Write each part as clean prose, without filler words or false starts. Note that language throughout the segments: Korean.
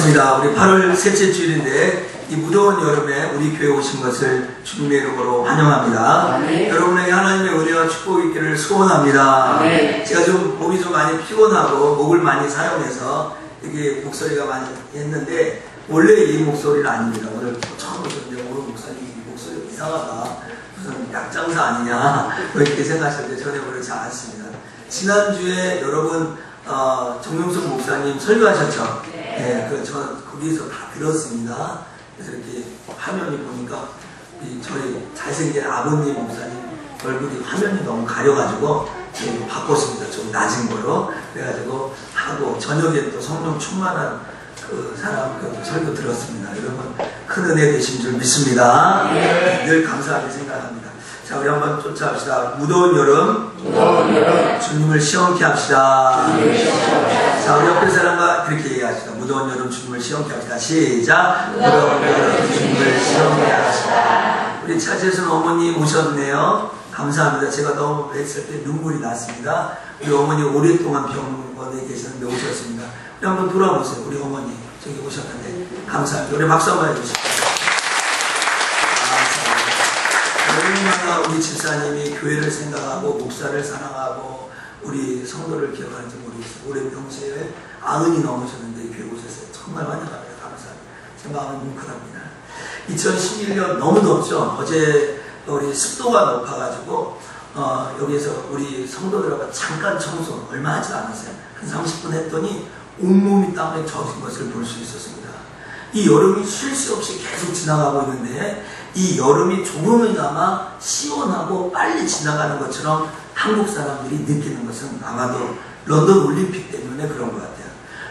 반갑습니다. 우리 8월 셋째 주일인데 이 무더운 여름에 우리 교회에 오신 것을 주님의 이름으로 환영합니다. 네. 여러분에게 하나님의 은혜와 축복이 있기를 소원합니다. 네. 제가 좀 몸이 좀 많이 피곤하고 목을 많이 사용해서 이게 목소리가 많이 했는데 원래 이 목소리는 아닙니다. 오늘 처음 오셨는데 오늘 목소리가 이상하다. 무슨 약장사 아니냐 이렇게 생각하셨는데 전혀 그렇지 않습니다. 지난주에 여러분 정명숙 목사님 설교하셨죠? 네. 저 거기서 다 들었습니다. 그래서 이렇게 화면이 보니까 저희 잘생긴 아버님 목사님 얼굴이 화면이 너무 가려가지고 바꿨습니다. 좀 낮은 거로. 그래가지고 하고 저녁에 또 성령 충만한 그 사람 그 설교 들었습니다. 여러분 큰 은혜 되신 줄 믿습니다. 네. 늘 감사하게 생각합니다. 자, 우리 한번 쫓아갑시다. 무더운 여름, 주님을 시원케 합시다. 자, 우리 옆에 사람과 그렇게 얘기합시다. 무더운 여름 주님을 시원케 합시다. 시작. 무더운 여름 주님을 시원케 합시다. 우리 차재순 어머니 오셨네요. 감사합니다. 제가 너무 뵀을 때 눈물이 났습니다. 우리 어머니 오랫동안 병원에 계셨는데 오셨습니다. 우리 한번 돌아보세요. 우리 어머니 저기 오셨는데 감사합니다. 우리 박수 한번 해주시죠. 얼마나 우리 집사님이 교회를 생각하고 목사를 사랑하고 우리 성도를 기억하는지 모르겠어요. 올해 평소에 90이 넘으셨는데 교회 오셨어요. 정말 환영합니다. 감사합니다. 제 마음은 뭉클합니다. 2011년 너무 덥죠. 어제 우리 습도가 높아가지고 여기에서 우리 성도들하고 잠깐 청소 얼마 하지 않았어요. 한 30분 했더니 온몸이 땀에 젖은 것을 볼 수 있었습니다. 이 여름이 쉴 새 없이 계속 지나가고 있는데 이 여름이 조금이나마 시원하고 빨리 지나가는 것처럼 한국 사람들이 느끼는 것은 아마도 런던 올림픽 때문에 그런 것 같아요.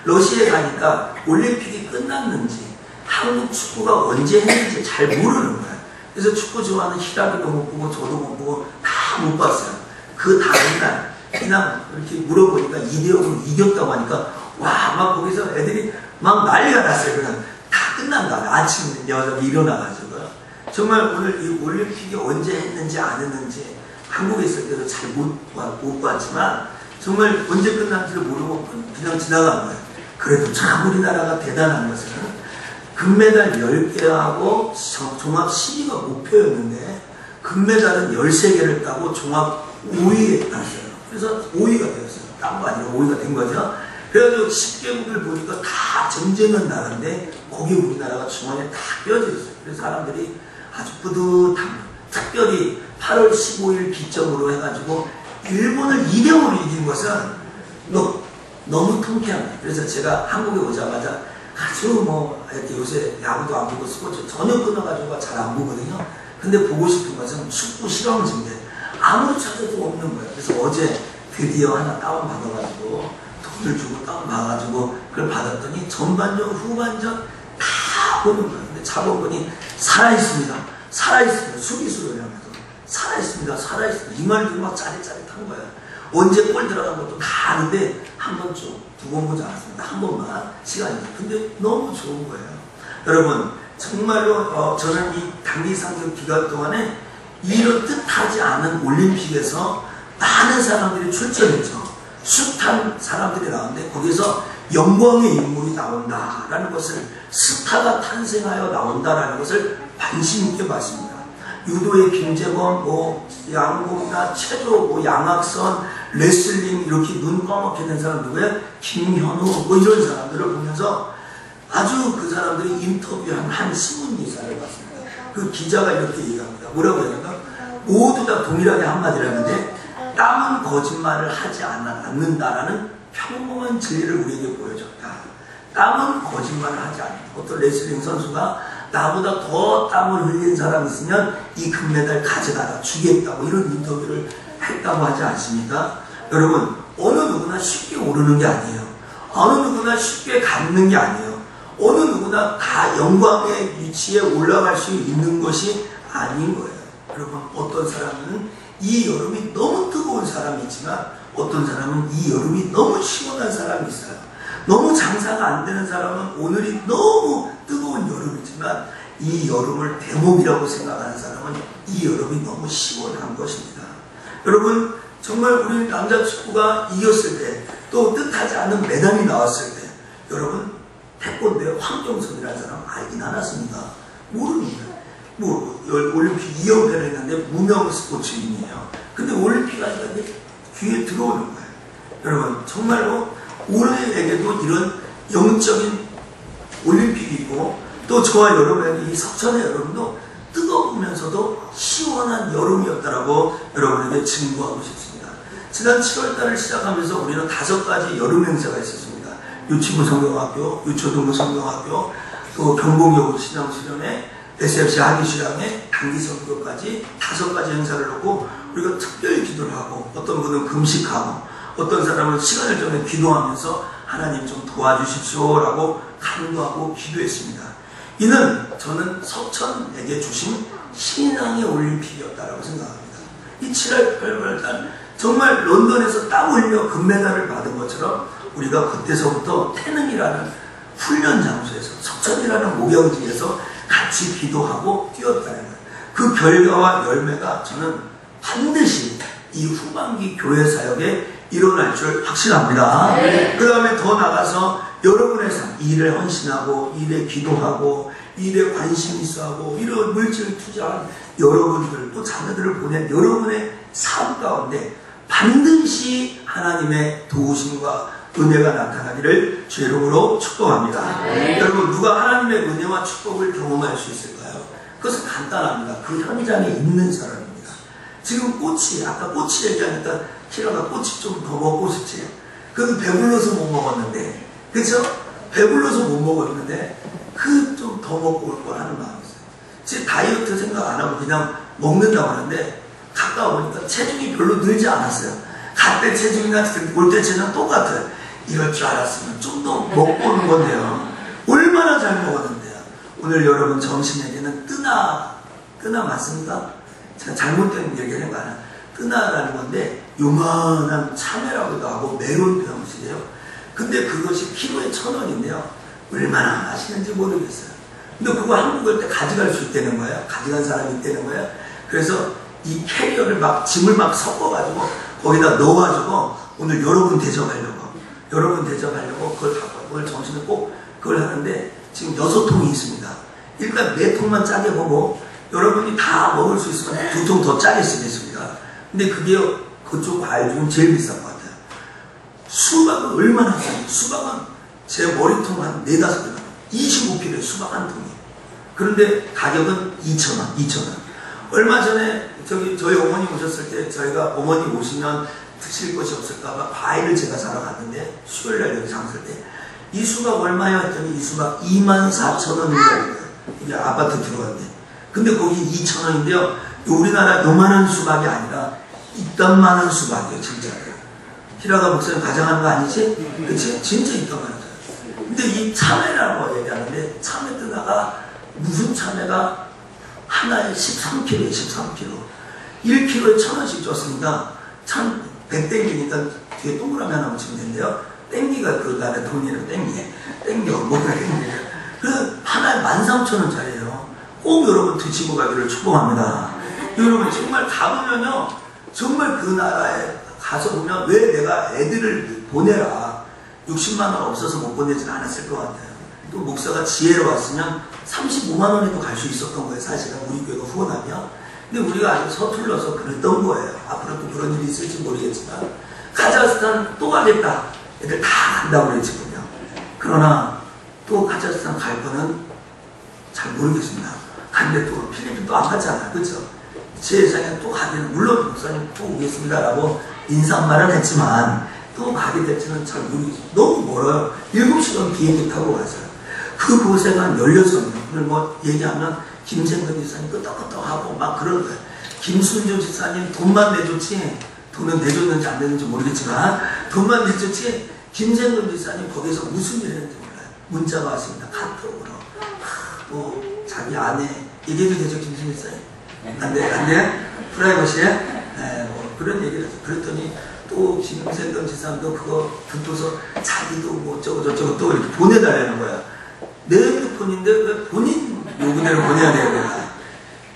러시아에 가니까 올림픽이 끝났는지 한국 축구가 언제 했는지 잘 모르는 거예요. 그래서 축구 좋아하는 희락이도 못 보고 저도 못 보고 다 못 봤어요. 그 다음날 그냥 이렇게 물어보니까 2대0으로 이겼다고 하니까 와 막 거기서 애들이 막 난리가 났어요. 그냥 다 끝난 다음에 아침에 여자가 일어나가지고 정말 오늘 이 올림픽이 언제 했는지 안 했는지 한국에 있을 때도 잘 못 봤지만 정말 언제 끝난지를 모르고 그냥 지나간 거예요. 그래도 참 우리나라가 대단한 것은 금메달 10개하고 종합 10위가 목표였는데 금메달은 13개를 따고 종합 5위에 땄어요. 그래서 5위가 되었어요. 딴 거 아니라 5위가 된 거죠. 그래가지고 10개국을 보니까 다 전쟁은 나는데 거기 우리나라가 중앙에 다 껴져 있어요. 그래서 사람들이 아주 뿌듯합니다. 특별히 8월 15일 기점으로 해가지고 일본을 2대0으로 이긴 것은 너무 통쾌합니다. 그래서 제가 한국에 오자마자 아주 이렇게 요새 야구도 안 보고 스포츠 전혀 끊어가지고 잘 안 보거든요. 근데 보고 싶은 것은 축구 실황지인데 아무리 찾아도 없는 거예요. 그래서 어제 드디어 하나 다운받아가지고 돈을 주고 다운받아가지고 그걸 받았더니 전반전 후반전 다 보는 거예요. 근데 자본군이 살아있습니다. 살아있습니다. 수비수를 하면서 살아있습니다. 살아있습니다. 이 말이 막 짜릿짜릿한 거예요. 언제 골 들어간 것도 다 아는데 한 번쯤 두 번 보지 않았습니다. 한 번만 시간이. 근데 너무 좋은 거예요. 여러분 정말로 저는 이 단기 상경 기간 동안에 이런 뜻하지 않은 올림픽에서 많은 사람들이 출전했죠. 숱한 사람들이 나오는데 거기서 영광의 인물이 나온다라는 것을 스타가 탄생하여 나온다라는 것을 관심 있게 봤습니다. 유도의 김재범, 양궁이나 체조, 양악선, 레슬링 이렇게 눈 까맣게 된 사람 누구예요? 김현우 이런 사람들을 보면서 아주 그 사람들이 인터뷰한 한 신문 기사를 봤습니다. 그 기자가 이렇게 얘기합니다. 뭐라고 하냐면 모두 다 동일하게 한마디를 하는데 땀은 거짓말을 하지 않는다라는 평범한 진리를 우리에게 보여줬다. 땀은 거짓말을 하지 않는다. 어떤 레슬링 선수가 나보다 더 땀을 흘린 사람이 있으면 이 금메달 가져다가 주겠다고 이런 인터뷰를 했다고 하지 않습니까? 여러분 어느 누구나 쉽게 오르는 게 아니에요. 어느 누구나 쉽게 갖는 게 아니에요. 어느 누구나 다 영광의 위치에 올라갈 수 있는 것이 아닌 거예요. 여러분 어떤 사람은 이 여름이 너무 뜨거운 사람이 있지만 어떤 사람은 이 여름이 너무 시원한 사람이 있어요. 너무 장사가 안 되는 사람은 오늘이 너무 뜨거운 여름이지만 이 여름을 대목이라고 생각하는 사람은 이 여름이 너무 시원한 것입니다. 여러분 정말 우리 남자 축구가 이겼을 때 또 뜻하지 않은 메달이 나왔을 때 여러분 태권도의 황경선이라는 사람 알긴 않았습니까? 모릅니다. 올림픽 2연패를 했는데 무명 스포츠인이에요. 근데 올림픽 하니까 귀에 들어오는 거예요. 여러분, 정말로 우리에게도 이런 영적인 올림픽이 있고, 또 저와 여러분에게 이 석천의 여러분도 뜨거우면서도 시원한 여름이었다라고 여러분에게 증거하고 싶습니다. 지난 7월달을 시작하면서 우리는 5가지 여름 행사가 있었습니다. 유치부 성경학교, 유초등부 성경학교, 또 경봉여고 신앙수련회, SFC 하기수양회, 단기선교까지 5가지 행사를 놓고 우리가 특별히 기도를 하고, 어떤 분은 금식하고, 어떤 사람은 시간을 정해 기도하면서 하나님 좀 도와주십시오라고 간구하고 기도했습니다. 이는 저는 석천에게 주신 신앙의 올림픽이었다라고 생각합니다. 이 7월 8월달 정말 런던에서 땀 흘려 금메달을 받은 것처럼 우리가 그때서부터 태능이라는 훈련 장소에서, 석천이라는 목영지에서 같이 기도하고 뛰었다는 거예요. 그 결과와 열매가 저는 반드시 이 후반기 교회 사역에 일어날 줄 확신합니다. 네. 그 다음에 더 나가서 여러분의 삶, 일에 헌신하고, 일에 기도하고, 일에 관심 있어하고, 이런 물질을 투자한 여러분들, 또 자녀들을 보낸 여러분의 삶 가운데 반드시 하나님의 도우심과 은혜가 나타나기를 주 이름으로 축복합니다. 네. 여러분, 누가 하나님의 은혜와 축복을 경험할 수 있을까요? 그것은 간단합니다. 그 현장에 있는 사람입니다. 지금 꽃이, 아까 꽃이 얘기하니까 키라가 꽃이 좀 더 먹고 싶지. 그건 배불러서 못 먹었는데, 그쵸? 배불러서 못 먹었는데 그 좀 더 먹고 올 걸 하는 마음이 있어요. 제 다이어트 생각 안 하고 그냥 먹는다고 하는데 가까워 보니까 체중이 별로 늘지 않았어요. 갈 때 체중이나 올 때 체중은 똑같아요. 이럴 줄 알았으면 좀 더 먹고 오는 건데요. 얼마나 잘 먹었는데요. 오늘 여러분 점심 얘기는 뜨나 맞습니까? 제가 잘못된 얘기를 한 거 아니야. 뜨나라는 건데 요만한 참외라고도 하고 메론도 형식이에요. 근데 그것이 키로에 1,000원인데요. 얼마나 맛있는지 모르겠어요. 근데 그거 한국 올 때 가져갈 수 있다는 거예요. 가져간 사람이 있다는 거예요. 그래서 이 캐리어를 짐을 섞어가지고 거기다 넣어가지고 오늘 여러분 대접하려고 그걸 갖고 오늘 점심에 꼭 그걸 하는데 지금 6통이 있습니다. 일단 4통만 짜게 보고 여러분이 다 먹을 수 있으면 2통 더 짜게 쓰겠습니다. 근데 그게 그쪽 과일 중에 제일 비싼 것 같아요. 수박은 얼마나 싸요? 수박은 제 머리통 한 4-5개 25kg에 수박 한 통이. 그런데 가격은 2,000원. 얼마 전에 저희 어머니 오셨을 때 저희가 어머니 오시면 드실 것이 없을까봐 과일을 제가 사러 갔는데 수요일날 여기 장설 때 이 수박 얼마야 했더니 이 수박 24,000원이라고요. 이게 아파트 들어갔는데. 근데 거기 2,000원인데요. 우리나라 요만한 수박이 아니라 이딴만한 수박이에요. 진짜로요. 히라가 목사님 가정하는 거 아니지? 그치? 진짜 이딴만한 거예요. 근데 이 참외라고 얘기하는데 참외 뜨다가 무슨 참외가 하나에 13kg에 13kg 1kg에 1,000원씩 줬으니까 참 100땡기니까 뒤에 동그라미 하나 붙이면 된대요. 땡기가 그 안에 돈이에요. 땡기 뭐가 땡기. 그래서 하나에 13,000원짜리예요. 꼭 여러분 드시고 가기를 축복합니다. 여러분 정말 가보면요, 정말 그 나라에 가서 보면 왜 내가 애들을 보내라 60만 원 없어서 못 보내진 않았을 것 같아요. 또 목사가 지혜로 왔으면 35만 원에도 갈 수 있었던 거예요. 사실은 우리 교회가 후원하면. 근데 우리가 아주 서툴러서 그랬던 거예요. 앞으로 또 그런 일이 있을지 모르겠지만 카자흐스탄 또 가겠다. 애들 다 간다고 그랬거든요. 그러나 또 카자흐스탄 갈 거는 잘 모르겠습니다. 근데 또 필리핀 또 안 갔잖아요. 그렇죠? 제 예상에 또 가기는 물론 목사님 또 오겠습니다라고 인사말은 했지만 또 가게 될지는 잘 모르겠어요. 너무 멀어요. 7시간 비행기 타고 가서요. 그곳에 한 16명. 오늘 뭐 얘기하면 김생근 지사님 끄떡끄떡하고 막 그런 거예요. 김순조 지사님 돈만 내줬지, 돈은 내줬는지 안 내줬는지 모르겠지만 돈만 내줬지, 김생근 지사님 거기서 무슨 일 했는지 몰라요. 문자가 왔습니다. 카톡으로. 뭐 자기 아내 얘기해도 되죠, 김순조 지사님? 안 돼? 프라이버시에? 네, 뭐 그런 얘기를 했어요. 그랬더니 또 김생근 지사님도 그거 듣고서 자기도 뭐 어쩌고 또 이렇게 보내달라는 거야. 내 핸드폰인데 왜 본인 요금대로 보내야 되냐.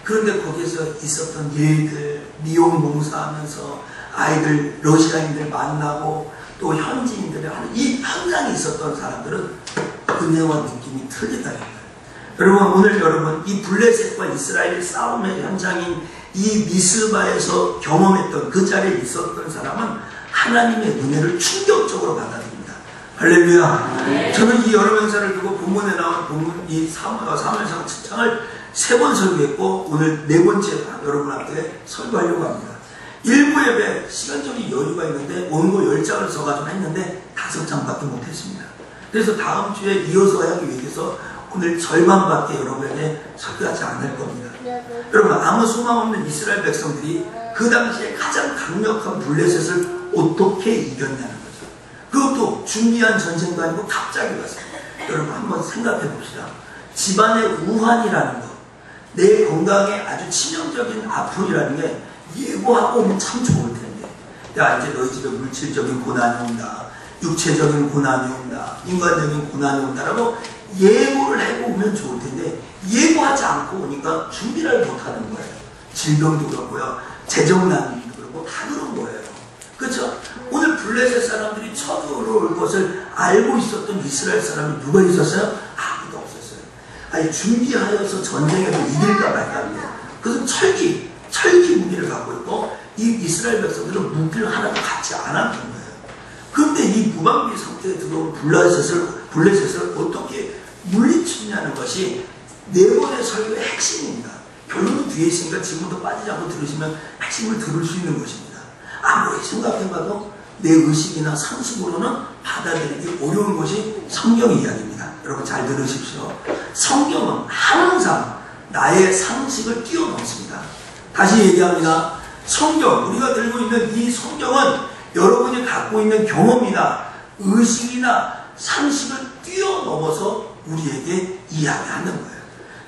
그런데 거기서 있었던 일들, 미용 봉사하면서 아이들, 러시아인들 만나고 또 현지인들이 하는 이 현장에 있었던 사람들은 은혜와 느낌이 틀리다는 거예요. 여러분, 오늘 여러분 이 블레셋과 이스라엘의 싸움의 현장인 이 미스바에서 경험했던 그 자리에 있었던 사람은 하나님의 은혜를 충격적으로 받아들입니다. 할렐루야. 저는 이 여러 명사를 두고 본문에 나온 본문 이 사무엘상 7장을 3번 설교했고 오늘 4번째 여러분 앞에 설교하려고 합니다. 일부 예배 시간적인 여유가 있는데 원고 10장을 써가지고 했는데 5장밖에 못했습니다. 그래서 다음 주에 이어서 하기 위해서 오늘 절반밖에 여러분에게 설교하지 않을 겁니다. 여러분, 아무 소망 없는 이스라엘 백성들이 그 당시에 가장 강력한 블레셋을 어떻게 이겼냐는 거죠. 그것도 준비한 전쟁도 아니고 갑자기 왔어요. 여러분 한번 생각해 봅시다. 집안의 우환이라는 것, 내 건강에 아주 치명적인 아픔이라는 게 예고하고 오면 참 좋을 텐데, 야 이제 너희 집에 물질적인 고난이 온다, 육체적인 고난이 온다, 인간적인 고난이 온다라고 예고를 하고 오면 좋을 텐데 예고하지 않고 오니까 준비를 못하는 거예요. 질병도 그렇고요, 재정난도 그렇고 다 그런 거예요. 그렇죠? 오늘 블레셋 사람들이 쳐들어올 것을 알고 있었던 이스라엘 사람이 누가 있었어요? 아무도 없었어요. 아니 준비하여서 전쟁에도 이길까 말까 합니다. 그것은 철기 무기를 갖고 있고 이 이스라엘 백성들은 무기를 하나도 갖지 않았던 거예요. 그런데 이 무방비 상태에 들어온 블레셋을 어떻게 물리치냐는 것이 4번의 설교의 핵심입니다. 결론은 뒤에 있으니까 지금부터 빠지지 않고 들으시면 핵심을 들을 수 있는 것입니다. 아무리 생각해봐도 내 의식이나 상식으로는 받아들이기 어려운 것이 성경 이야기입니다. 여러분 잘 들으십시오. 성경은 항상 나의 상식을 뛰어넘습니다. 다시 얘기합니다. 성경, 우리가 들고 있는 이 성경은 여러분이 갖고 있는 경험이나 의식이나 상식을 뛰어넘어서 우리에게 이야기하는 거예요.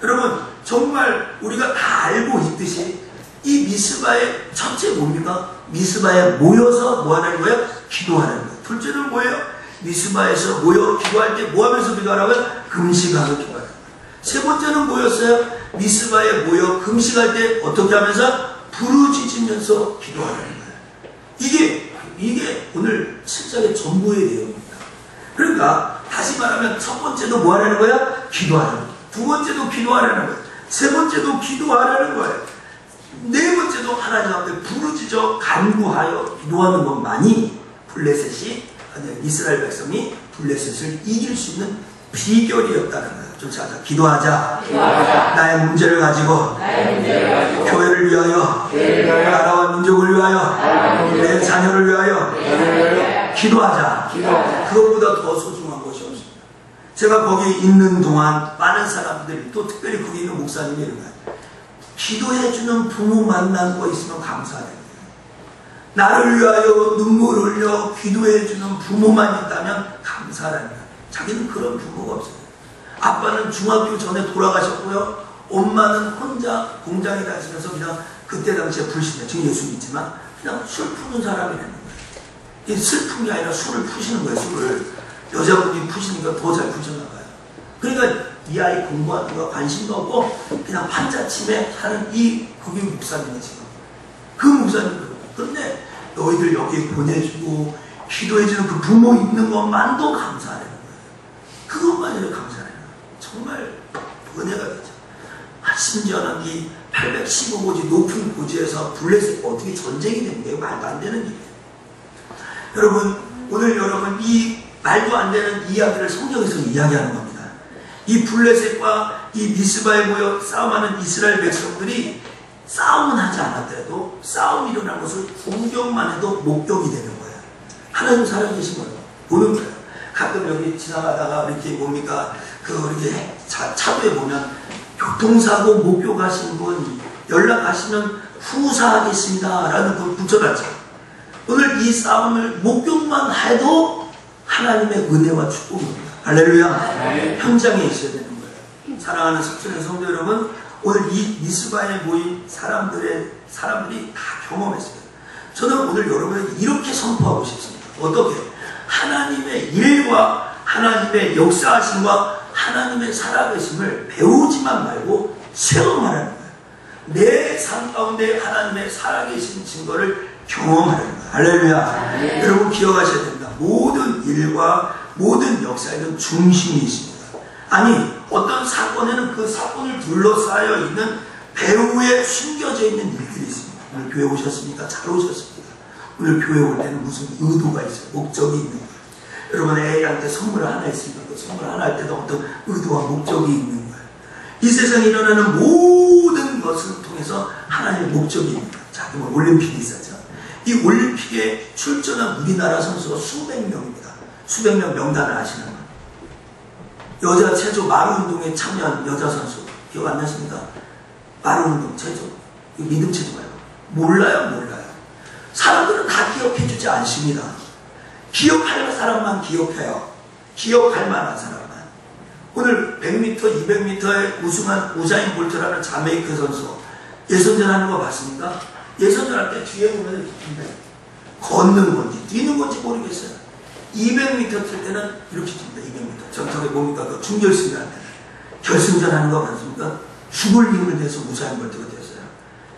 여러분 정말 우리가 다 알고 있듯이 이 미스바의 첫째 뭡니까? 미스바에 모여서 뭐 하는 거예요? 기도하는 거예요. 둘째는 뭐예요? 미스바에서 모여 기도할 때 뭐 하면서 기도하라고요? 금식하고 기도하는 거예요. 세 번째는 뭐였어요? 미스바에 모여 금식할 때 어떻게 하면서? 부르짖으면서 기도하는 거예요. 이게 오늘 7장의 전부의 내용입니다. 그러니까 다시 말하면 첫 번째도 뭐 하라는 거야? 기도하라는 거예요. 두 번째도 기도하라는 거예요. 세 번째도 기도하라는 거예요. 네 번째도 하나님 앞에 부르짖어 간구하여 기도하는 것만이 이스라엘 백성이 블레셋을 이길 수 있는 비결이었다는 거예요. 좀 찾아 기도하자. 나의 문제를 가지고 교회를 위하여, 나라와 민족을 위하여, 내 자녀를 위하여 기도하자. 그것보다 더 소중한 것이 없습니다. 제가 거기 있는 동안 많은 사람들이, 또 특별히 거기 있는 목사님이 이런 거예요. 기도해주는 부모 만난 거 있으면 감사해요. 나를 위하여 눈물 흘려 기도해주는 부모만 있다면 감사라는 거예요. 자기는 그런 부모가 없어요. 아빠는 중학교 전에 돌아가셨고요. 엄마는 혼자 공장에 다니면서 그냥 그때 당시에 불신해. 지금 예수 믿지만 그냥 술 푸는 사람이라는 거예요. 이게 슬픈 게 아니라 술을 푸시는 거예요. 술을. 여자분이 푸시니까 더 잘 푸셨나 봐요. 그러니까 이 아이 공부하는 거 관심도 없고 그냥 판자침에 하는 이 거기 목사님이 지금. 그 목사님. 그런데 너희들 여기 보내주고 기도해주는 그 부모 있는 것만도 감사하는 거예요. 그것만으로 감사해요. 정말 은혜가 되죠. 심지어는 이 815고지 높은 고지에서 블레셋과 어떻게 전쟁이 되는 게 말도 안 되는 일이에요. 여러분 오늘 여러분 이 말도 안 되는 이야기를 성경에서 이야기하는 겁니다. 이 블레셋과 이 미스바에 모여 싸움하는 이스라엘 백성들이 싸움은 하지 않았더라도 싸움이 일어난 것을 구경만 해도 목격이 되는 거예요. 하나님 살아계신 거예요. 보는 거예요. 가끔 여기 지나가다가 이렇게 뭡니까? 이렇게 차도에 보면 교통사고 목격하신 분 연락하시면 후사하겠습니다. 라는 걸 붙여놨죠. 오늘 이 싸움을 목격만 해도 하나님의 은혜와 축복입니다. 할렐루야. 현장에 있어야 되는 거예요. 사랑하는 성도의 성도 여러분, 오늘 이 미스바에 모인 사람들이 다 경험했어요. 저는 오늘 여러분에게 이렇게 선포하고 싶습니다. 어떻게? 하나님의 일과 하나님의 역사하심과 하나님의 살아계심을 배우지만 말고 체험하라는 거예요. 내 삶 가운데 하나님의 살아계신 증거를 경험하라는 거예요. 할렐루야. 여러분 기억하셔야 됩니다. 모든 일과 모든 역사에는 중심이 있습니다. 아니 어떤 사건에는 그 사건을 둘러싸여 있는 배후에 숨겨져 있는 일들이 있습니다. 오늘 교회 오셨습니까? 잘 오셨습니다. 오늘 교회 올 때는 무슨 의도가 있어요. 목적이 있는 거예요. 여러분 애한테 선물 하나 있습니다. 그 선물 하나 할 때도 어떤 의도와 목적이 있는 거예요. 이 세상에 일어나는 모든 것을 통해서 하나님의 목적이 있는 거예요. 자, 그러면 올림픽이 있었죠. 이 올림픽에 출전한 우리나라 선수가 수백 명입니다. 수백 명 명단을 아시는 거예요. 여자 체조 마루운동에 참여한 여자 선수 기억 안 나십니까? 마루운동 체조 믿음 체조 말고 몰라요. 사람들은 다 기억해주지 않습니다. 기억할 사람만 기억해요. 기억할 만한 사람만. 오늘 100m, 200m에 우승한 우사인 볼트라는 자메이카 선수 예선전 하는 거 봤습니까? 예선전 할 때 뒤에 보면 이렇게 걷는 건지 뛰는 건지 모르겠어요. 200m 뛸 때는 이렇게 뜁니다. 200m. 저기 뭡니까? 그 준결승전 할 때는. 결승전 하는 거 봤습니까? 죽을 힘을 내서 우사인 볼트가 됐어요.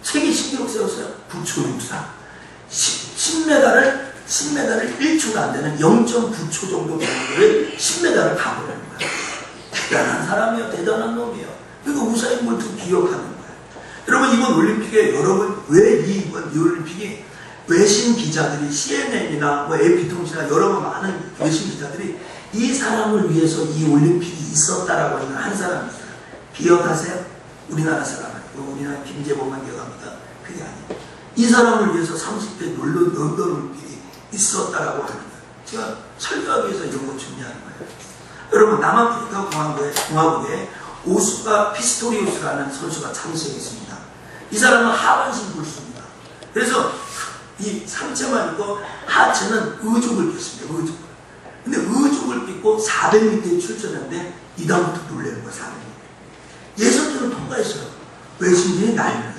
세계 신기록 세웠어요. 9초 64. 10m를 1초도 안 되는 0.9초 정도 되는 거를 10m를 가보려는 거예요. 대단한 사람이에요. 대단한 놈이에요. 그러니까 우사인 볼트 기억하는 거예요. 여러분 이번 올림픽에 여러분 왜 이번 올림픽이 외신 기자들이 CNN이나 뭐 AP통신이나 여러 많은 외신 기자들이 이 사람을 위해서 이 올림픽이 있었다라고 하는 한 사람이 있어요. 기억하세요? 우리나라 사람 아니고 우리나라 김재범만 기억합니다. 그게 아니에요. 이 사람을 위해서 30대 런던 올림픽이 있었다라고 하는 거예요. 제가 설교하기 위해서 이런 거 준비하는 거예요. 여러분 남아프리카 공화국에 오스카 피스토리우스라는 선수가 참석했습니다. 이 사람은 하반신 불수입니다. 그래서 이 상체만 있고 하체는 의족을 pis습니다. 의족을. 근데 의족을 pis고 400m에 출전했는데 이다음부터 놀라는 거예요. 400m. 예선전을 통과했어요. 외신들이 난리를.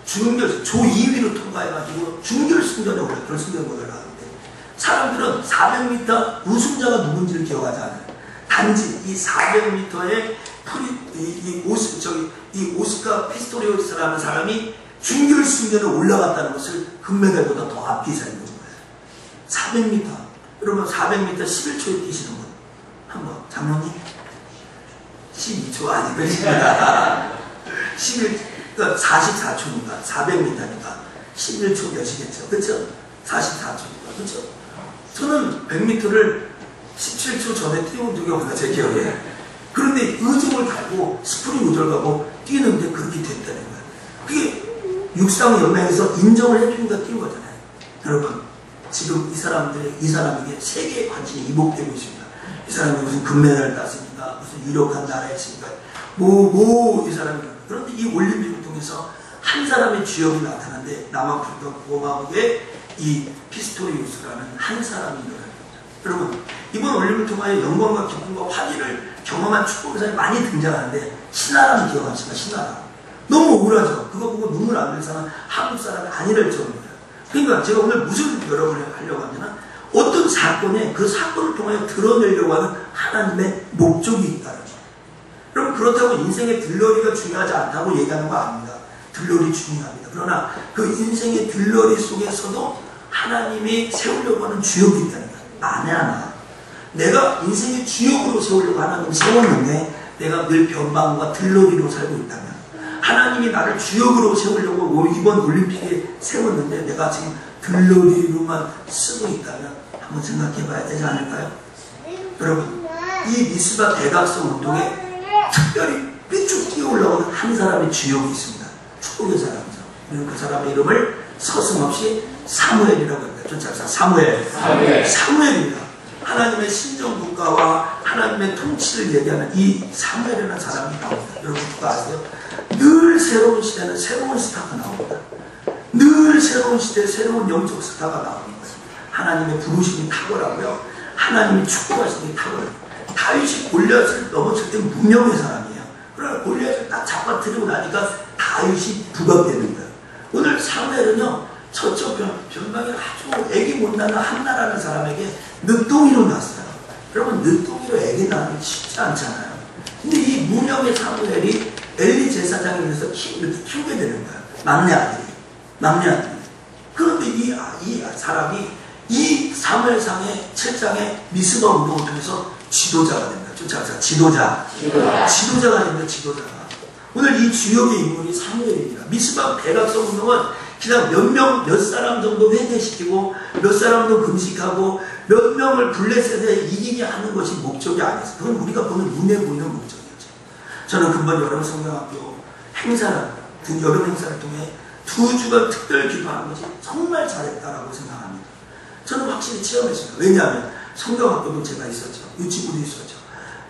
준결승, 조 2위로 통과해가지고 준결승전에 올라 결승전에 올라가는데 사람들은 400m 우승자가 누군지를 기억하지 않아요. 단지 이 400m에 이 오스카 피스토리우스라는 사람이 준결승전에 올라갔다는 것을 금메달보다 더 앞뒤 서 있는 거예요. 400m. 여러분 400m 11초에 뛰시는 분 한번 장로님 12초 아니겠습니다. 11, 44초니까 400m니까 11초 몇이겠죠. 그렇죠? 44초니까 그렇죠? 저는 100m를 17초 전에 뛰어본 적이 없나 제 기억에. 그런데 의정을 달고 스프링 우절가고 뛰는데 그렇게 됐다는 거예요. 그게 육상연맹에서 인정을 해주니까 뛴 거잖아요. 여러분 지금 이 사람에게 세계의 관심이 이복되고 있습니다. 이 사람이 무슨 금메달을 땄습니까? 무슨 유력한 나라에 있습니까? 이 사람이. 그런데 이 올림픽을 통해서 한 사람의 주역이 나타나는데 남아프리카 공화국의 이 피스토리우스라는 한 사람이 일어납니다. 여러분 이번 올림픽을 통하여 영광과 기쁨과 환희를 경험한 축구기사들이 많이 등장하는데 신하라는 기억하십니까? 신하라. 너무 억울하죠. 그거 보고 눈물 안 날 사람은 한국 사람이 아니랄 정도예요. 그러니까 제가 오늘 무슨 여러분을 하려고 하냐면 어떤 사건에 그 사건을 통하여 드러내려고 하는 하나님의 목적이 있다는 거예요. 여러분 그렇다고 인생의 들러리가 중요하지 않다고 얘기하는 거 아닙니다. 들러리 중요합니다. 그러나 그 인생의 들러리 속에서도 하나님이 세우려고 하는 주역이 있다는 거예요. 만에 하나 내가 인생의 주역으로 세우려고 하나님 세웠는데 내가 늘 변방과 들러리로 살고 있다면 하나님이 나를 주역으로 세우려고 이번 올림픽에 세웠는데 내가 지금 들러리로만 쓰고 있다면 한번 생각해 봐야 되지 않을까요? 여러분 이 미스바 대각성 운동에 특별히 삐쭉 뛰어 올라오는 한 사람의 주역이 있습니다. 축복의 사람이죠. 우리는 그 사람의 이름을 서슴없이 사무엘이라고 합니다. 전찰사 사무엘입니다. 하나님의 신정국가와 하나님의 통치를 얘기하는 이 사무엘이라는 사람이 나옵니다. 여러분 그거 아세요? 늘 새로운 시대는 새로운 스타가 나옵니다. 늘 새로운 시대에 새로운 영적 스타가 나옵니다. 하나님의 부르심이 탁월하고요. 하나님이 축복하시는 게 탁월해요. 다윗이 골리앗을 넘어칠 때 무명의 사람이에요. 그러나 골리앗을 딱 잡아뜨리고 나니까 다윗이 부각되는 거예요. 오늘 사무엘은요. 저쪽 변방에 아주 애기 못 낳는 한나라는 사람에게 늦둥이로 낳았어요. 여러분 늦둥이로 애기 낳는 게 쉽지 않잖아요. 근데 이 무명의 사무엘이 엘리 제사장에 의해서 이렇게 키우게 되는 거예요. 막내 아들이. 그런데 이 사람이 이 사무엘상의 7장의 미스바 운동을 통해서 지도자가 됩니다. 쫓아가서 지도자가 아닙니다. 지도자가. 오늘 이 주역의 인물이 사무엘입니다. 미스바 백악성 운동은 그냥 몇 사람 정도 회개시키고 몇 사람도 금식하고 몇 명을 블레셋에 이기게 하는 것이 목적이 아니었어요. 그건 우리가 보는 눈에 보이는 목적이었죠. 저는 금번 여름 성경학교 행사를, 그 여름 행사를 통해 2주간 특별 기도하는 것이 정말 잘했다라고 생각합니다. 저는 확실히 체험했습니다. 왜냐하면 성경학교도 제가 있었죠. 유치부도 있었죠.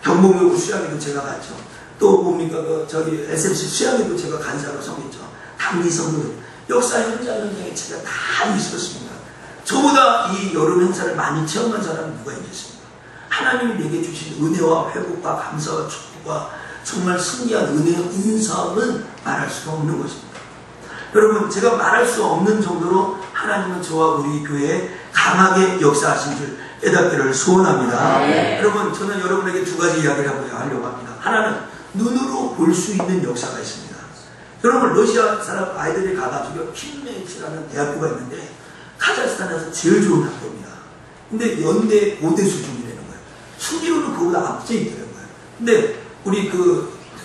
경복여고 수양회도 제가 갔죠. 또 뭡니까 저기 SMC 수양회도 제가 간사로 섬겼죠. 단기성도 역사 현장에 제가 다 있었습니다. 저보다 이 여름 행사를 많이 체험한 사람은 누가 있겠습니까? 하나님이 내게 주신 은혜와 회복과 감사와 축복과 정말 신기한 은혜의 은사는 말할 수가 없는 것입니다. 여러분, 제가 말할 수 없는 정도로 하나님은 저와 우리 교회에 강하게 역사하신 줄 깨닫기를 소원합니다. 여러분, 저는 여러분에게 2가지 이야기를 하려고 합니다. 하나는 눈으로 볼 수 있는 역사가 있습니다. 여러분, 러시아 사람 아이들이 가가지고 킴메이츠라는 대학교가 있는데 카자흐스탄에서 제일 좋은 학교입니다. 근데 연대 고대 수준이라는 거예요. 수기로는 그보다 앞서 있더라고요. 근데 우리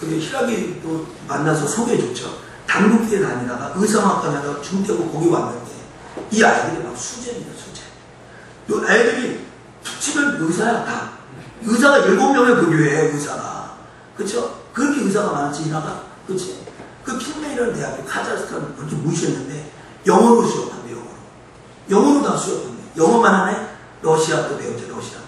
희락이 또 만나서 소개해줬죠. 당국대에 다니다가 의상학과 다니다가 중대고 거기 왔는데 이 아이들이 막 수재입니다. 수재. 이 아이들이 툭 치면 의사야 다. 의사가 7명의 그 교회에 의사가. 그쵸? 그렇게 의사가 많았지 이나가. 그치? 그 킴메이라는 대학교 카자흐스탄을 그렇게 무시했는데 영어로 수업한대. 영어로 다 수업한대. 영어만 하네? 러시아도 배우죠. 러시아.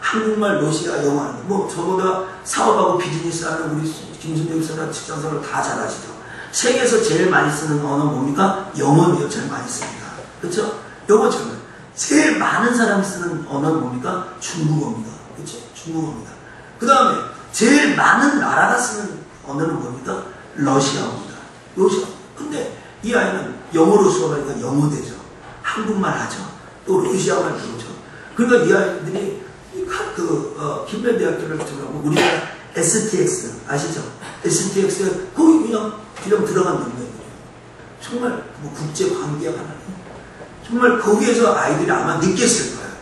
한국말, 러시아, 영어 하는 거. 뭐 저보다 사업하고 비즈니스 하는 우리 김순재 교수나 직장생활 다 잘하시죠. 세계에서 제일 많이 쓰는 언어 뭡니까? 영어네요. 제일 많이 씁니다. 그렇죠? 영어 제일 많은 사람이 쓰는 언어는 뭡니까? 중국어입니다. 그렇죠? 중국어입니다. 그 다음에 제일 많은 나라가 쓰는 언어는 뭡니까? 러시아어입니다. 러시아. 근데 이 아이는 영어로 수업하니까 영어 되죠. 한국말 하죠. 또 러시아말 배우죠. 그러니까 이 아이들이 김멜 대학교를 들어가고 우리가 STX 아시죠? STX에 거기 그냥 들어간 놈들이에요. 정말 뭐 국제 관계가 하나. 정말 거기에서 아이들이 아마 느꼈을 거예요.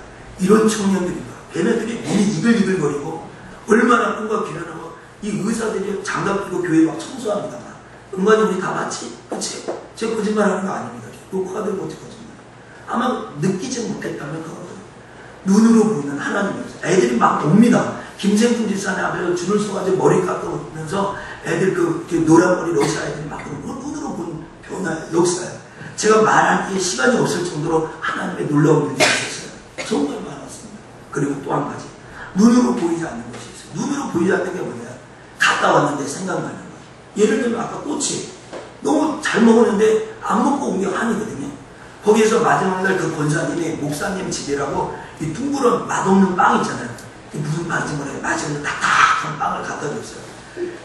이런 청년들입니다. 걔네들이 눈이 이글이글거리고 얼마나 꿈과 비련하고 이 의사들이 장갑 끼고 교회 막 청소합니다만 은관이 우리 다 봤지? 그치? 제가 거짓말하는 거 아닙니다. 녹화들 못해 거짓말. 아마 느끼지 못했다면 그거거든요. 눈으로 보이는 하나님의 역사. 애들이 막 옵니다. 김생준 집사님 앞에서 줄을 서가지고 머리 깎아오면서 애들 노란 머리 러시아 애들이 막 눈으로 본 변화 역사예요. 제가 말하기에 시간이 없을 정도로 하나님의 놀라운 일이 있었어요. 정말 많았습니다. 그리고 또 한 가지. 눈으로 보이지 않는 것이 있어요. 눈으로 보이지 않는 게 뭐냐? 갔다 왔는데 생각나는 거예요. 예를 들면 아까 꼬치. 너무 잘 먹었는데 안 먹고 온 게 한이거든요. 거기에서 마지막 날 그 권사님이 목사님 집이라고 이 둥그런 맛없는 빵 있잖아요. 무슨 빵인지 모르겠어요. 맛있는 딱딱한 빵을 갖다 줬어요.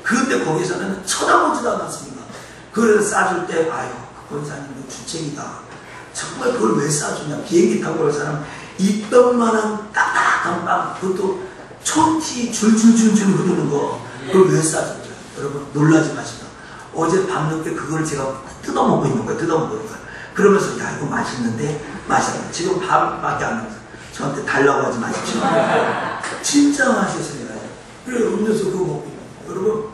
그런데 거기서는 쳐다보지도 않았습니다. 그걸 싸줄 때 아유 그 권사님은 주책이다. 정말 그걸 왜 싸주냐. 비행기 타고 올 사람 이떡만한 딱딱한 빵 그것도 촌티 줄줄줄줄 흐르는 거 그걸 왜 싸주냐. 여러분 놀라지 마시고 어제 밤늦게 그걸 제가 뜯어먹고 있는 거예요. 뜯어먹는 거예요. 그러면서 야 이거 맛있는데 맛있는데 지금 밥밖에 안 나서 저한테 달라고 하지 마십시오. 진짜 맛있어요. 그래 음료수 그거 먹고 있는 거예요. 여러분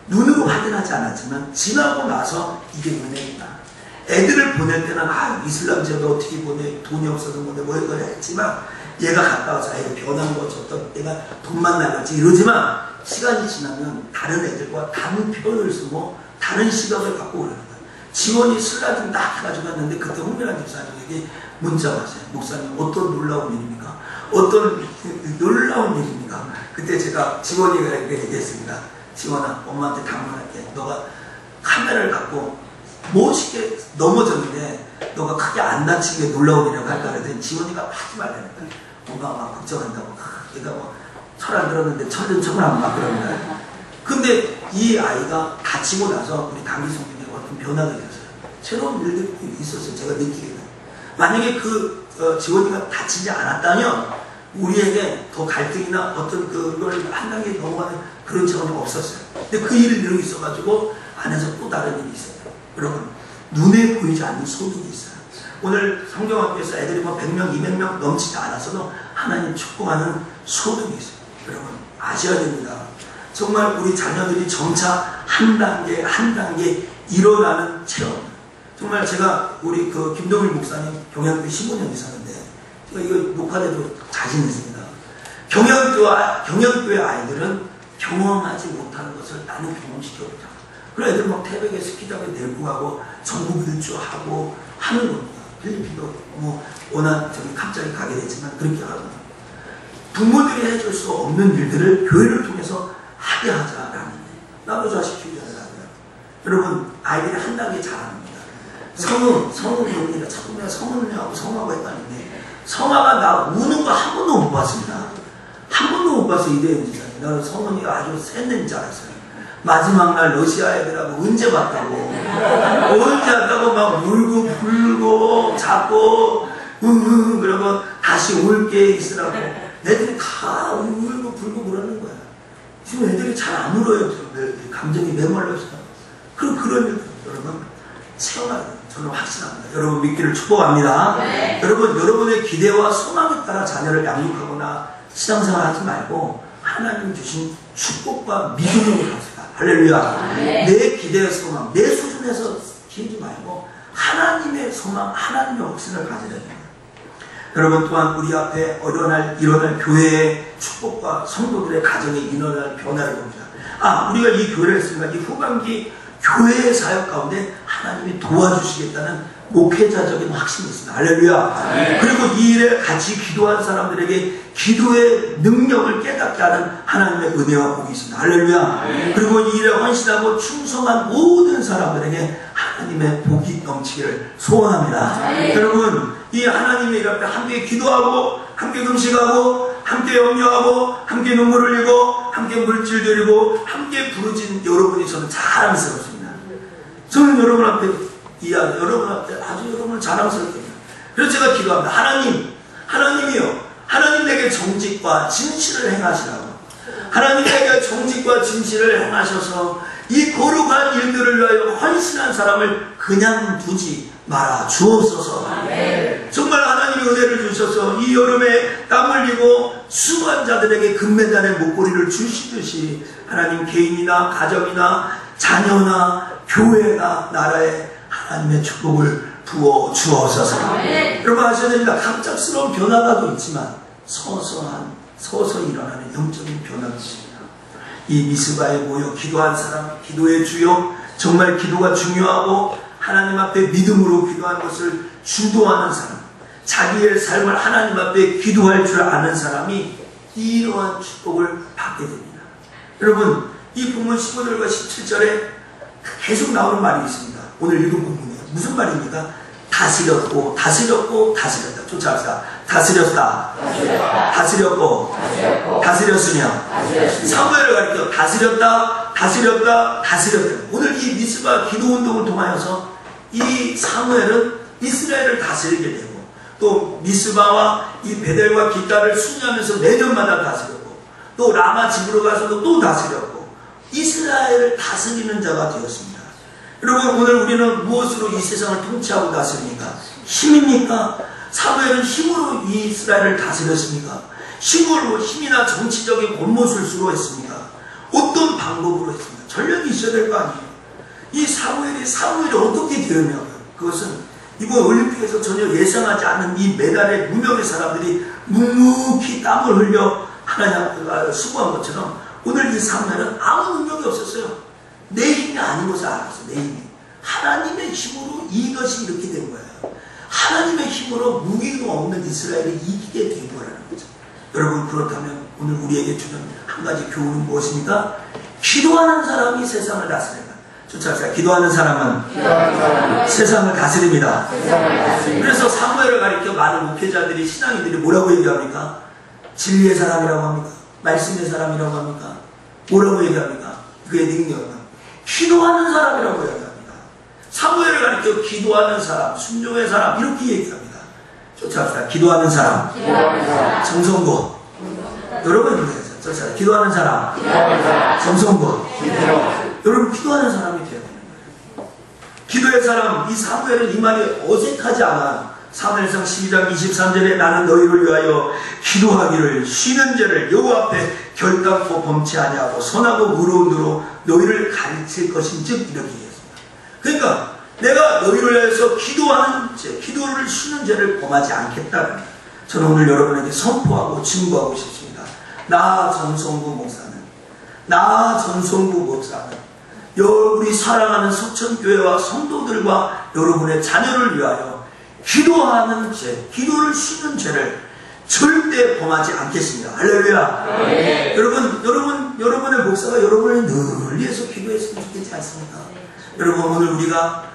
눈으로 확인하지 않았지만 지나고 나서 이게 은혜입니다. 애들을 보낼 때는 이슬람제도 어떻게 보내 돈이 없어서 보내 뭐 이걸 했지만 얘가 갔다 와서 변한 거 줬던 내가 돈만 나갔지 이러지만 시간이 지나면 다른 애들과 다른 표현을 쓰고 다른 시각을 갖고 오는 거예요. 지원이 슬라딘 딱 해가지고 갔는데 그때 홍명환 집사님에게 문자가 왔어요. 목사님 어떤 놀라운 일입니까? 어떤 놀라운 일입니까? 그때 제가 지원이가 이렇게 얘기했습니다. 지원아 엄마한테 당분할게. 너가 카메라를 갖고 멋있게 넘어졌는데 너가 크게 안 다친 게 놀라운 일이라고 할까 그랬더니 지원이가 하지 말라니까. 뭔가 막 걱정한다고. 얘가 뭐 철 안 들었는데 철든 철을 안 막 그럽니다. 근데 이 아이가 다치고 나서 우리 당기 성님이 어떤 변화가 있었어요. 새로운 일들이 있었어요. 제가 느끼기에는. 만약에 지원이가 다치지 않았다면 우리에게 더 갈등이나 어떤 그걸 한 단계 넘어가는 그런 차원이 없었어요. 근데 그 일이 늘고 있어가지고 안에서 또 다른 일이 있어요. 여러분 눈에 보이지 않는 소득이 있어요. 오늘 성경학교에서 애들이 뭐 100명, 200명 넘치지 않았어도 하나님 축복하는 소득이 있어요. 여러분 아셔야 됩니다. 정말 우리 자녀들이 점차 한 단계 한 단계 일어나는 체험. 정말 제가 우리 그 김동일 목사님 경양교회 15년 있었는데 제가 이거 녹화돼도 자신있습니다. 경양교회 아이들은 경험하지 못하는 것을 나는 경험시켜보자. 그런 애들 막 태백에 스키장에 내고 가고 전국 일주하고 하는 겁니다. 필리핀도 뭐 워낙 저기 갑자기 가게 됐지만 그렇게 하고 부모들이 해줄 수 없는 일들을 교회를 통해서 하게 하자라는 나도 자식 키우자라고요. 여러분 아이들이 한 단계 자랍니다. 성은입니다. 자꾸 내가 성은하고 성하고 헷갈리는데 성화가 나 우는 거 한 번도 못 봤습니다. 한 번도 못 봤어요. 이대현 지사님. 나는 성은이가 아주 센 줄 알았어요. 마지막 날 러시아 애들하고 언제 봤다고 언제 왔다고 막 울고 불고 잡고 그러고 다시 올게 있으라고 애들이 다 울고 불고 그러는 거야. 지금 애들이 잘 안 울어요. 감정이 메말랐어요. 그런 일들 여러분 체험하는 저는 확신합니다. 여러분 믿기를 축복합니다. 네. 여러분 여러분의 기대와 소망에 따라 자녀를 양육하거나 신앙생활 하지 말고 하나님 주신 축복과 믿음으로 가세요. 할렐루야. 네. 내 기대와 소망, 내 수준에서 키우지 말고 하나님의 소망, 하나님의 확신을 가져야 됩니다. 여러분 또한 우리 앞에 일어날 교회의 축복과 성도들의 가정에 일어날 변화를 봅니다. 우리가 이 교회를 했으니까 이 후반기 교회의 사역 가운데 하나님이 도와주시겠다는 목회자적인 확신이 있습니다. 할렐루야. 네. 그리고 이 일에 같이 기도한 사람들에게 기도의 능력을 깨닫게 하는 하나님의 은혜와 복이 있습니다. 할렐루야. 네. 그리고 이 일에 헌신하고 충성한 모든 사람들에게 하나님의 복이 넘치기를 소원합니다. 네. 여러분 이 하나님의 일 앞에 함께 기도하고 함께 금식하고 함께 염려하고 함께 눈물 흘리고 함께 물질 드리고 함께 부르짖는 여러분이 저는 자랑스럽습니다. 저는 여러분 앞에 여러분 앞에 아주 여러분을 자랑스럽습니다. 그래서 제가 기도합니다. 하나님이요 하나님 내게 정직과 진실을 행하시라고. 하나님 내게 정직과 진실을 행하셔서 이 거룩한 일들을 위하여 헌신한 사람을 그냥 두지 말아 주옵소서. 정말 하나님이 은혜를 주셔서 이 여름에 땀 흘리고 수고한 자들에게 금메달의 목걸이를 주시듯이 하나님 개인이나 가정이나 자녀나 교회나 나라에 하나님의 축복을 부어 주옵소서. 여러분 아셔야 됩니다. 갑작스러운 변화가 있지만 서서히 일어나는 영적인 변화가 있습니다. 이 미스바에 모여 기도한 사람, 기도의 주요, 정말 기도가 중요하고 하나님 앞에 믿음으로 기도하는 것을 주도하는 사람, 자기의 삶을 하나님 앞에 기도할 줄 아는 사람이 이러한 축복을 받게 됩니다. 여러분 이 본문 15절과 17절에 계속 나오는 말이 있습니다. 오늘 읽은 본문이에요. 무슨 말입니까? 다스렸고 다스렸다. 쫓아갑시다. 다스렸고 다스렸으며 사무엘을 가리켜 다스렸다. 오늘 이 미스바 기도운동을 통하여서 이 사무엘은 이스라엘을 다스리게 되고 또 미스바와 이 베델과 기타를 순회하면서 매년마다 다스렸고 또 라마 집으로 가서도 또 다스렸고 이스라엘을 다스리는 자가 되었습니다. 여러분 오늘 우리는 무엇으로 이 세상을 통치하고 다스립니까? 힘입니까? 사무엘은 힘으로 이 이스라엘을 다스렸습니까? 힘이나 정치적인 겉모술수로 했습니까? 어떤 방법으로 했습니까? 전력이 있어야 될 거 아니에요. 이 사무엘이 어떻게 되었냐고요. 그것은 이번 올림픽에서 전혀 예상하지 않은 이 메달의 무명의 사람들이 묵묵히 땀을 흘려 하나님 수고한 것처럼 오늘 이 사무엘은 아무 능력이 없었어요. 내 힘이 아닌 것을 알았어. 내 힘이 하나님의 힘으로 이것이 이렇게 된 거예요. 하나님의 힘으로 무기도 없는 이스라엘이 이기게 된 거라는 거죠. 여러분 그렇다면 오늘 우리에게 주는 한 가지 교훈은 무엇입니까? 기도하는 사람이 세상을 다스린다. 쫓아갑시다. 기도하는 사람은 세상을 다스립니다. 그래서 사무엘을 가리켜 많은 목회자들이 신앙인들이 뭐라고 얘기합니까? 진리의 사람이라고 합니까? 말씀의 사람이라고 합니까? 뭐라고 얘기합니까? 그의 능력은 기도하는 사람이라고 얘기합니다. 사무엘을 가리켜 기도하는 사람, 순종의 사람 이렇게 얘기합니다. 쫓아갑시다. 기도하는 사람. 정성고. 여러분 그러세요. 쫓아갑시다. 기도하는 사람. 정성고. 여러분 기도하는 사람이 되어야 되는 거예요. 기도의 사람, 이 사무엘은 이 말이 어색하지 않아요. 사무엘상 12장 23절에 나는 너희를 위하여 기도하기를 쉬는 죄를 여호와 앞에 결단코 범치 아니하고 선하고 의로운 대로 너희를 가르칠 것인즉 이렇게 얘기했습니다. 그러니까 내가 너희를 위해서 기도하는 죄, 기도를 쉬는 죄를 범하지 않겠다는, 저는 오늘 여러분에게 선포하고 증거하고 싶습니다. 나 전성구 목사는 우리 사랑하는 서천교회와 성도들과 여러분의 자녀를 위하여 기도하는 죄, 기도를 쉬는 죄를 절대 범하지 않겠습니다. 할렐루야. 네. 여러분의 목사가 여러분을 늘 위해서 기도했으면 좋겠지 않습니까? 여러분, 오늘 우리가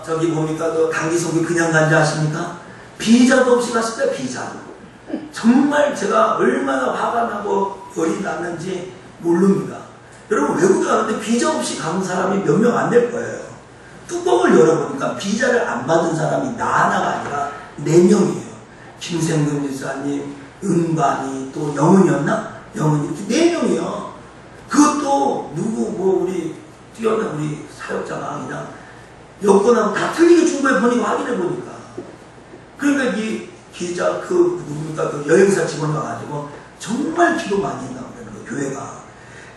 저기 뭡니까, 그 단기성교 그냥 간지 아십니까? 비자도 없이 갔을 때, 비자. 정말 제가 얼마나 화가 나고 열이 났는지 모릅니다. 여러분, 외국에 가는데 비자 없이 간 사람이 몇 명 안 될 거예요. 뚜껑을 열어보니까 비자를 안 받은 사람이 나 하나가 아니라 4명이에요. 김생근 지사님, 은반이, 또 영은이었나? 영은이, 이렇게 4명이요. 그것도 우리 뛰어난 우리 사역자가 그냥 여권하고 다 틀리게 중고해 보니까 확인해 보니까. 그러니까 이 기자, 그 여행사 직원이 와가지고 정말 기도 많이 했나 그러는 거예요, 교회가.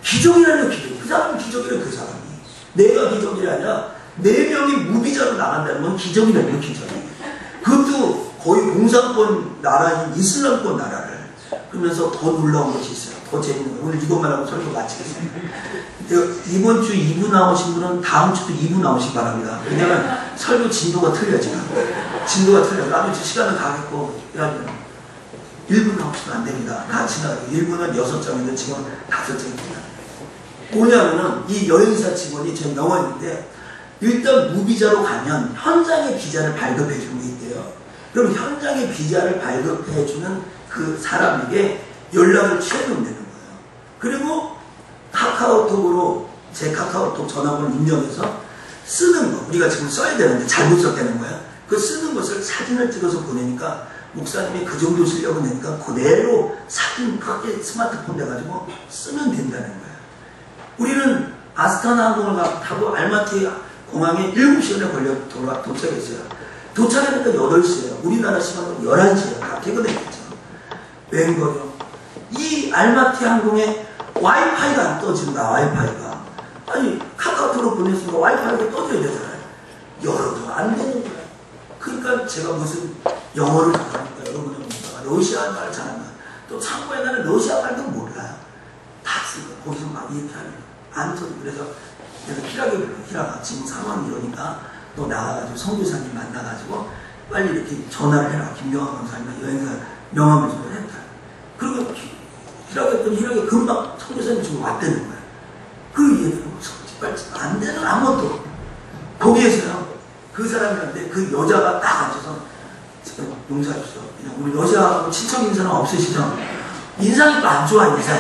기적이라는 기적. 그 사람이 기적이래, 그 사람이. 내가 기적이 아니라 4명이 무비자로 나간다는 건 기적이라는 건 기적이에요. 그것도 거의 공산권 나라인 이슬람권 나라를. 그러면서 더 놀라운 것이 있어요. 더 재밌는 거예요. 오늘 이것만 하고 설교 마치겠습니다. 이번 주 2부 나오신 분은 다음 주도 2부 나오시기 바랍니다. 왜냐면 설교 진도가 틀려, 지금. 진도가 틀려. 나도 시간을 다 했고, 1부 나오시면 안 됩니다. 다 지나가요. 1부는 6장인데 지금 5장입니다. 뭐냐면은 이 여행사 직원이 제 명언인데, 일단 무비자로 가면 현장의 비자를 발급해 주는 게 있대요. 그럼 현장의 비자를 발급해 주는 그 사람에게 연락을 취해놓으면 되는 거예요. 그리고 카카오톡으로 제 카카오톡 전화번호 입력해서 쓰는 거, 우리가 지금 써야 되는데 잘못 썼다는 거야. 그 쓰는 것을 사진을 찍어서 보내니까 목사님이 그 정도 실력은 되니까 그대로 사진 크게 스마트폰 돼가지고 쓰면 된다는 거예요. 우리는 아스타나 항공을 타고 알마티 공항에 7시간에 걸려 도착했어요. 도착하니까 8시예요. 우리나라 시간으로 11시예요. 다 퇴근했겠죠. 웬걸요? 이 알마티 항공에 와이파이가 안 떠진다, 와이파이가. 아니, 카카오톡으로 보냈으니까 와이파이가 떠줘야 되잖아요. 열어도 안 되는 거예요. 그러니까 제가 무슨 영어를 잘하니까 여러분의 문제가 러시아 말 잘한다. 또 참고에 나는 러시아 말도 몰라요. 다 쓰고 거기서 막 이렇게 하는 안 터져. 그래서 희락에 불러. 희락아, 지금 상황이 이러니까 너 나가가지고 선교사님 만나가지고 빨리 이렇게 전화를 해라. 김경환 강사님과 여행사 명함을 좀 했다. 그리고 희락에 금방 선교사님 지금 왔다는 거야. 그 얘기는 빨리 안 되는 아무것도. 거기에서요, 그 사람한테 그 여자가 딱 앉아서 지금 용서하십시오. 그냥 우리 러시아하고 친척 인사는 없으시죠? 인상이 또 안 좋아, 인상이.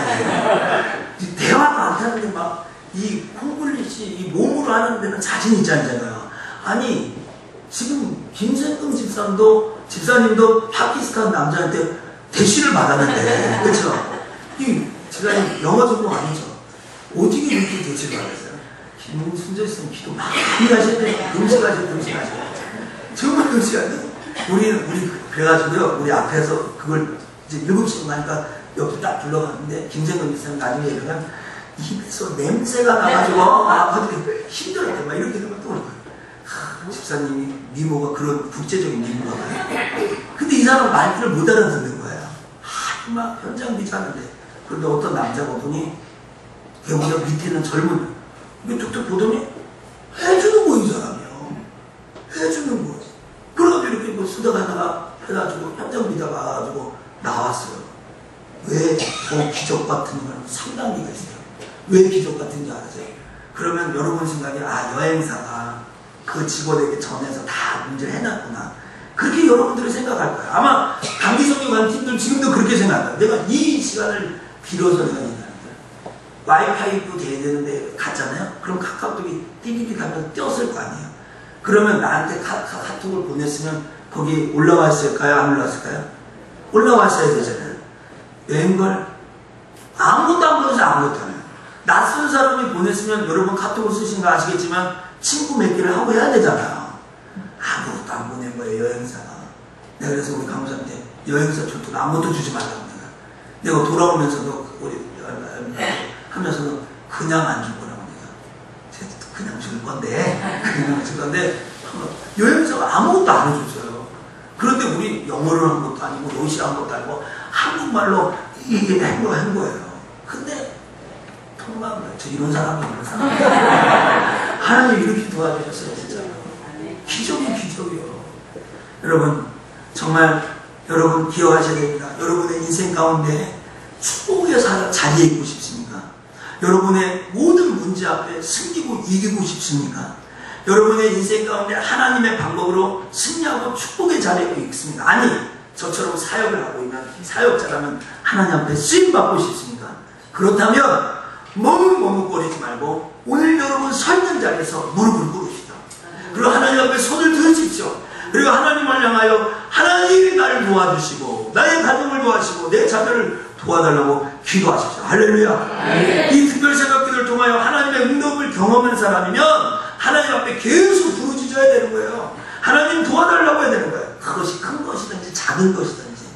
대화도 안 하는데 막 이 콩글리시 이 몸으로 하는 데는 자신 있지 않잖아요. 아니, 지금 김생금 집사님도 파키스탄 남자한테 대시를 받았는데, 그렇죠? 이 집사님 영어 전공 아니죠? 어떻게 이렇게 대시를 받았어요? 김순재 씨는 기도 많이 하셔야 돼요. 금식하셔야 정말 금식하셔야. 우리 그래가지고요, 우리 앞에서 그걸 이제 7시간 가니까 옆에 딱 불러갔는데, 김생근 집사님 나중에 이러면 입에서 냄새가 나가지고 힘들었대. 막 이렇게 되면 또 집사님이 미모가 그런 국제적인 미모가 봐요. 근데 이 사람 말귀를 못 알아듣는 거예요. 막 현장 비자하는데. 그런데 어떤 남자가 보더니 우리가 밑에 있는 젊은 이게 툭툭 보더니 해주는 거예요, 이 사람이요. 해주는 거예요. 그러다 이렇게 뭐 쓰다가 해가지고 현장 비자 가가지고 나왔어요. 왜 더 기적 같은 건 상당히가 있어요. 왜 기적 같은지 아세요? 그러면 여러분 생각에 여행사가 그 직원에게 전해서 다 문제를 해놨구나. 그렇게 여러분들이 생각할 거예요. 아마 단기성교 가는 팀들 지금도 그렇게 생각해요. 내가 이 시간을 빌어서 내가 얘기하는 거예요. 와이파이도 돼야 되는데 갔잖아요. 그럼 카카오톡이 띠리리 가면 띄었을 거 아니에요. 그러면 나한테 카톡을 보냈으면 거기 올라왔을까요? 안 올라왔을까요? 올라왔어야 되잖아요. 웬걸? 아무것도 안 보내서 아무것도 안 해요. 낯선 사람이 보냈으면 여러분 카톡을 쓰신 거 아시겠지만 친구 맺기를 하고 해야 되잖아요. 아무것도 안 보낸 거예요, 여행사가. 내가 그래서 우리 강사한테 여행사 줬더니 아무것도 주지 말라고 내가 돌아오면서도 우리 하면서도 그냥 안 줄 거라고 내가 그냥 줄 건데 여행사가 아무것도 안 해줬어요. 그런데 우리 영어를 한 것도 아니고 러시아 한 것도 아니고 한국말로 이게 한 거예요. 근데 정말 저 이런 사람이 하나님 이렇게 도와주셨어요. 진짜 기적이요. 여러분 정말 여러분 기억하셔야 됩니다. 여러분의 인생 가운데 축복의 자리에 있고 싶습니까? 여러분의 모든 문제 앞에 승리고 이기고 싶습니까? 여러분의 인생 가운데 하나님의 방법으로 승리하고 축복의 자리에 있습니까? 아니 저처럼 사역을 하고 있는 사역자라면 하나님 앞에 쓰임받고 싶습니까? 그렇다면 머뭇머뭇거리지 말고 오늘 여러분 서 있는 자리에서 무릎을 꿇으시죠. 그리고 하나님 앞에 손을 드십시오. 그리고 하나님을 향하여 하나님이 나를 도와주시고 나의 가정을 도와주시고 내 자녀를 도와달라고 기도하십시오. 할렐루야. 이 특별 새벽기도를 통하여 하나님의 응답을 경험한 사람이면 하나님 앞에 계속 부르짖어야 되는 거예요. 하나님 도와달라고 해야 되는 거예요. 그것이 큰 것이든지 작은 것이든지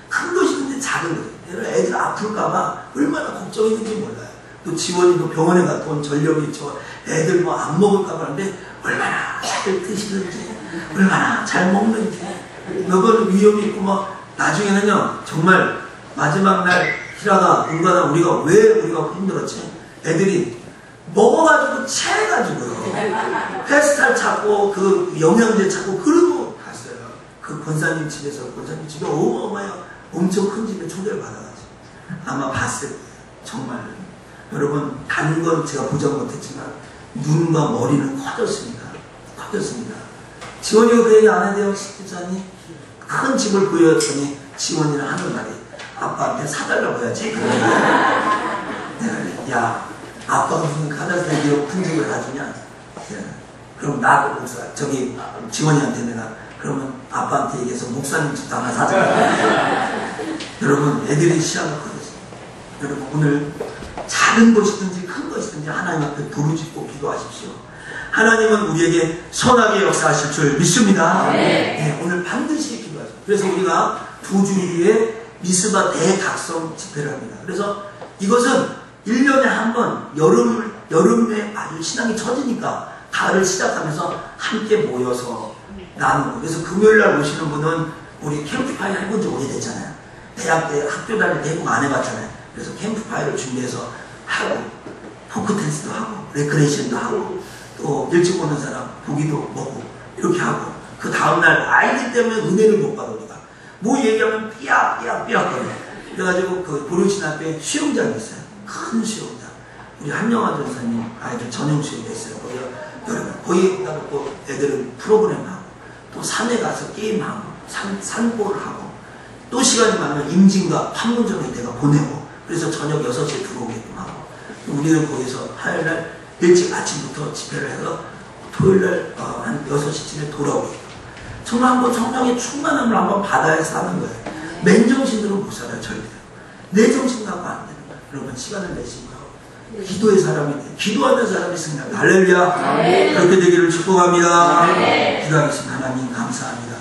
작은 것이든지 애들 아플까봐 얼마나 걱정했는지 몰라요. 또 지원이도 병원에 갔다 온 전력이 저 애들 뭐 안 먹을까봐 하는데 얼마나 잘 드시는지 얼마나 잘 먹는지 몇 번 위험이 있고 막 나중에는요 정말 마지막 날 희라가 은가나 우리가 왜 힘들었지? 애들이 먹어가지고 체해가지고요. 페스탈 찾고 그 영양제 찾고 그러고 갔어요. 그 권사님 집에서 권사님 집에 어마어마해요. 엄청 큰 집에 초대를 받아가지고 아마 봤을 거예요. 정말 여러분 다른 건 제가 보장 못했지만 눈과 머리는 커졌습니다. 지원이가 그 얘기 안 해도 집사님 큰 집을 보여줬더니 지원이는 하는 말이 아빠한테 사달라고 해야지. 내가 야 아빠가 무슨 카자흐스탄 큰 집을 사주냐? 그럼 나도 목사 저기 지원이한테 내가 그러면 아빠한테 얘기해서 목사님 집도 하나 사달라. 여러분 애들이 시야가 커졌어요. 여러분 오늘 작은 것이든지 큰 것이든지 하나님 앞에 부르짖고 기도하십시오. 하나님은 우리에게 선하게 역사하실 줄 믿습니다. 네, 오늘 반드시 기도하죠. 그래서 우리가 2주 뒤에 미스바 대각성 집회를 합니다. 그래서 이것은 1년에 한 번 여름에 아주 신앙이 처지니까 가을을 시작하면서 함께 모여서 나누고 그래서 금요일날 오시는 분은 우리 캠프파이 해본 지 오래됐잖아요. 대학 때 학교 다닐 때 해본 안 해봤잖아요. 그래서 캠프파이를 준비해서 하고 포크댄스도 하고 레크레이션도 하고 또 일찍 오는 사람 고기도 먹고 이렇게 하고 그 다음날 아이들 때문에 은혜를 못 받아 우리가 뭐 얘기하면 삐약거려. 그래가지고 그 보령신학교에 수영장이 있어요. 큰 수영장. 우리 한영화 전사님 아이들 전용 수영장 있어요. 거기 가고 애들은 프로그램하고 또 산에 가서 게임하고 산보를 하고 또 시간이 많으면 임진과 판문점에 내가 보내고 그래서 저녁 6시에 들어오게끔 하고 우리는 거기서 화요일날 일찍 아침부터 집회를 해서 토요일날 한 6시쯤에 돌아오게끔 정말 한번 성령의 충만함을 한번 받아야 사는 거예요. 맨정신으로 못 살아요. 절대로. 내 정신 갖고 안 되는 거예요. 여러분 시간을 내시고 기도의 사람이 돼. 기도하는 사람이 승리합니다. 할렐루야. 그렇게 되기를 축복합니다. 기도하겠습니다. 하나님 감사합니다.